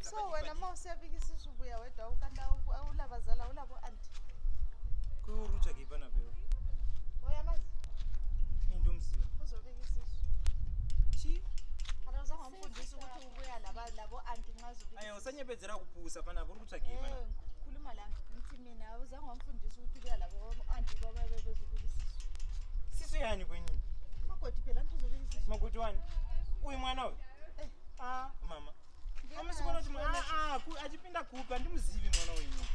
So wena mawusiyabikisa ubuya wedwa ukanda ulabazala ulabo auntie. Kurucha ke bana beo. Oyamazi? Into umziwa. Uzobikisa. Chi? Kana uzangamfundisa ukuthi ubuya labo auntie nxa uzobikisa. Ayo usanyebedzera kuphusa bana kurucha ke bana. Khuluma la ngithi mina uzangamfundisa ukuthi ubuya labo auntie baba bezobikisa. Siso yani kwenini? Makoti phela nto uzobikisa. Makoti wani? Uyi mwana we? Mama. Mama sikona kuti achipinda kupi andimzivi mwana wenyu.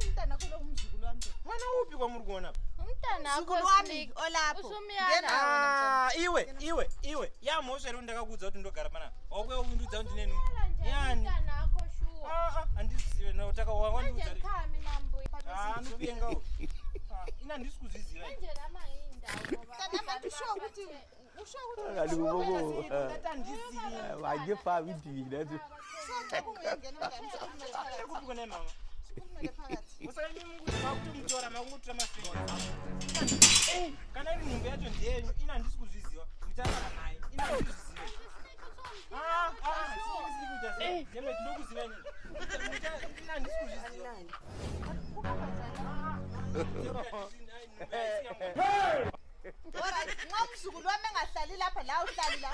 Umntana kulo umzukulu wami. Mwana upi kwa muri kuona? Umntana akho wami olapho. Ngena Iwe. Yamosha ndakakudza kuti ndogara pana. Wakwe uindudza kuti nenu. Yani. Umntana akho shuwa. Andizive no takawandudza. Manje khami nambuye. Nupenga u. Ina ndisikuzizira. Manje lama indawo ngoba. Kana manje usho ukuthi Kalibobo. Wajefa vidini nazo. Kukune mama. Usayini mungu bakutumtora makutura masenge. Kana iri nhumbi yacho ndenyu ina ndisikuzviziva. Mutaka naye. Ina ndizvizive. Sikuita sei. Jeme ndinokuziva nini? Ina ndisikuzviziva. Alright, ngomzukulu wami engahlali lapha la uhlali la.